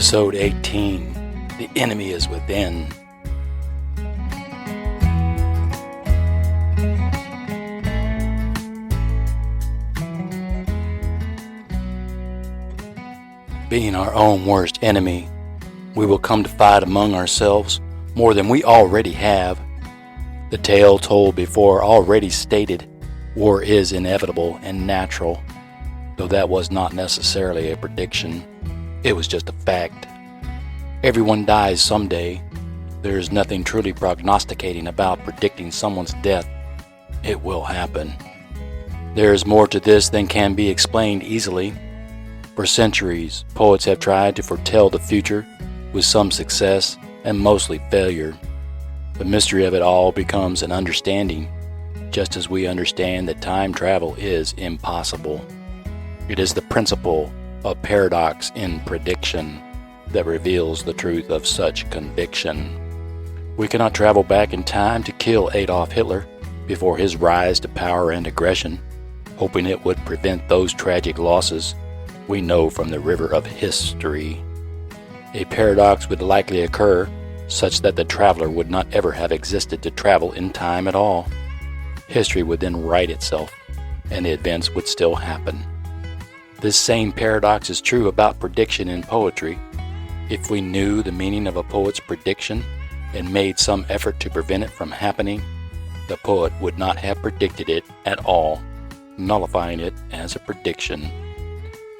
Episode 18, The Enemy is Within. Being our own worst enemy, we will come to fight among ourselves more than we already have. The tale told before already stated, war is inevitable and natural, though that was not necessarily a prediction. It was just a fact. Everyone dies someday. There is nothing truly prognosticating about predicting someone's death. It will happen. There is more to this than can be explained easily. For centuries, poets have tried to foretell the future, with some success and mostly failure. The mystery of it all becomes an understanding, just as we understand that time travel is impossible. It is the principle of paradox in prediction that reveals the truth of such conviction. We cannot travel back in time to kill Adolf Hitler before his rise to power and aggression, hoping it would prevent those tragic losses we know from the river of history. A paradox would likely occur such that the traveler would not ever have existed to travel in time at all. History would then right itself, and the events would still happen. This same paradox is true about prediction in poetry. If we knew the meaning of a poet's prediction and made some effort to prevent it from happening, the poet would not have predicted it at all, nullifying it as a prediction.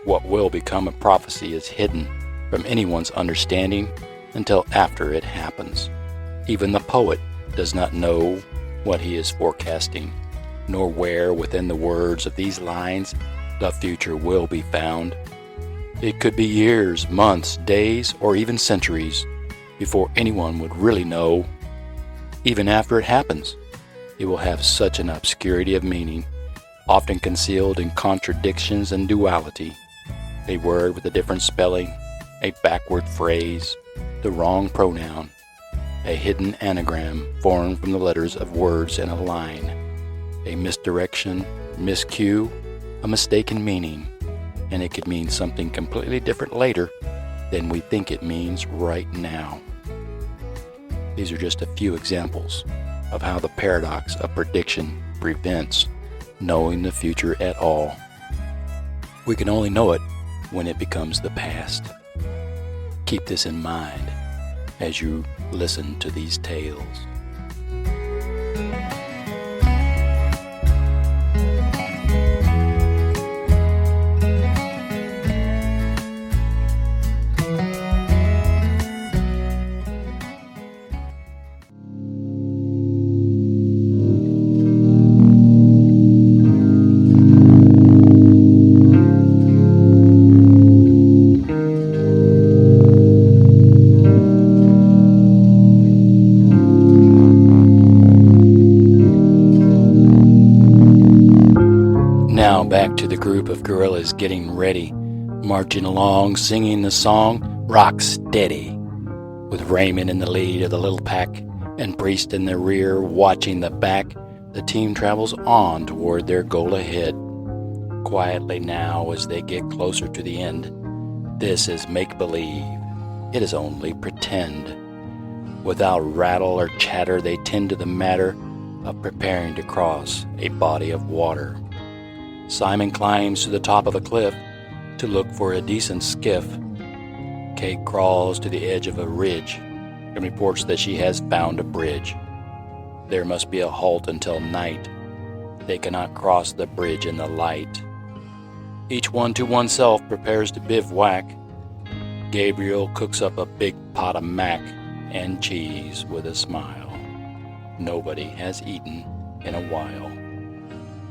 What will become a prophecy is hidden from anyone's understanding until after it happens. Even the poet does not know what he is forecasting, nor where within the words of these lines the future will be found. It could be years, months, days, or even centuries before anyone would really know. Even after it happens, it will have such an obscurity of meaning, often concealed in contradictions and duality. A word with a different spelling, a backward phrase, the wrong pronoun, a hidden anagram formed from the letters of words in a line, a misdirection, miscue, a mistaken meaning, and it could mean something completely different later than we think it means right now. These are just a few examples of how the paradox of prediction prevents knowing the future at all. We can only know it when it becomes the past. Keep this in mind as you listen to these tales. Now back to the group of guerrillas getting ready, marching along, singing the song Rock Steady, with Raymond in the lead of the little pack and Priest in the rear watching the back. The team travels on toward their goal ahead. Quietly now as they get closer to the end. This is make-believe. It is only pretend. Without rattle or chatter, they tend to the matter of preparing to cross a body of water. Simon climbs to the top of a cliff to look for a decent skiff. Kate crawls to the edge of a ridge and reports that she has found a bridge. There must be a halt until night. They cannot cross the bridge in the light. Each one to oneself prepares to bivouac. Gabriel cooks up a big pot of mac and cheese with a smile. Nobody has eaten in a while.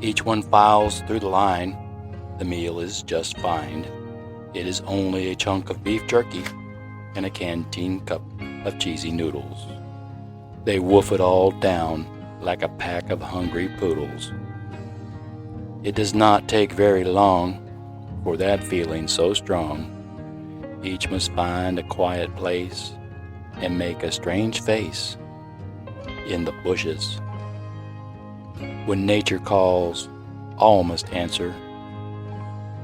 Each one files through the line. The meal is just fine. It is only a chunk of beef jerky and a canteen cup of cheesy noodles. They wolf it all down like a pack of hungry poodles. It does not take very long for that feeling so strong. Each must find a quiet place and make a strange face in the bushes. When nature calls, all must answer.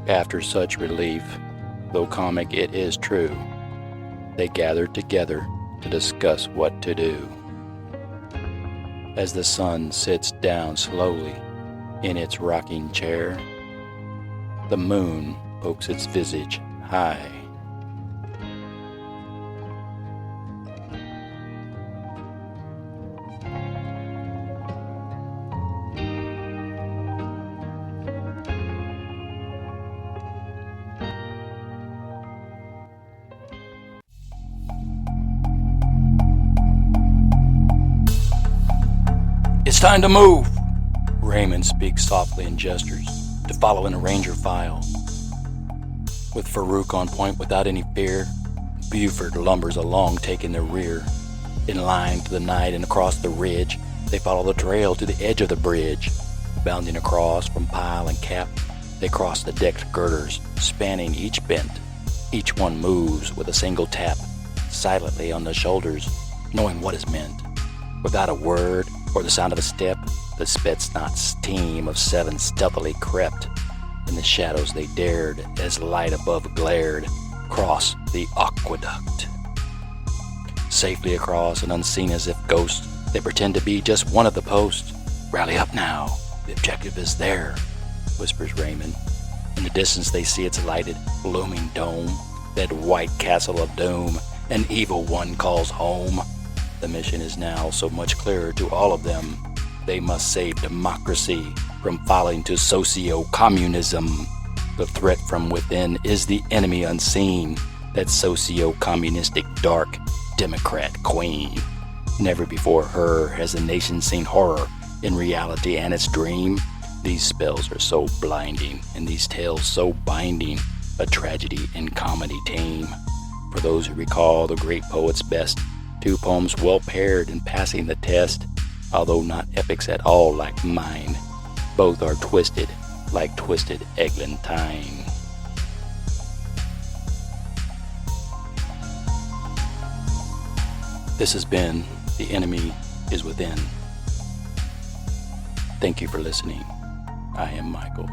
After such relief, though comic it is true, they gathered together to discuss what to do. As the sun sits down slowly in its rocking chair, the moon pokes its visage high. It's time to move! Raymond speaks softly and gestures to follow in a ranger file. With Farouk on point without any fear, Buford lumbers along taking the rear. In line to the night and across the ridge, they follow the trail to the edge of the bridge. Bounding across from pile and cap, they cross the decked girders, spanning each bent. Each one moves with a single tap, silently on the shoulders, knowing what is meant. Without a word or the sound of a step, the Spetsnaz team of 7 stealthily crept. In the shadows they dared, as light above glared, cross the aqueduct. Safely across and unseen as if ghosts, they pretend to be just one of the posts. Rally up now, the objective is there, whispers Raymond. In the distance they see its lighted, looming dome, that white castle of doom, an evil one calls home. The mission is now so much clearer to all of them. They must save democracy from falling to socio-communism. The threat from within is the enemy unseen, that socio-communistic dark Democrat queen. Never before her has the nation seen horror in reality and its dream. These spells are so blinding and these tales so binding, a tragedy and comedy tame. For those who recall the great poet's best, 2 poems well paired in passing the test, although not epics at all like mine. Both are twisted like twisted eglantine. This has been The Enemy is Within. Thank you for listening. I am Michael.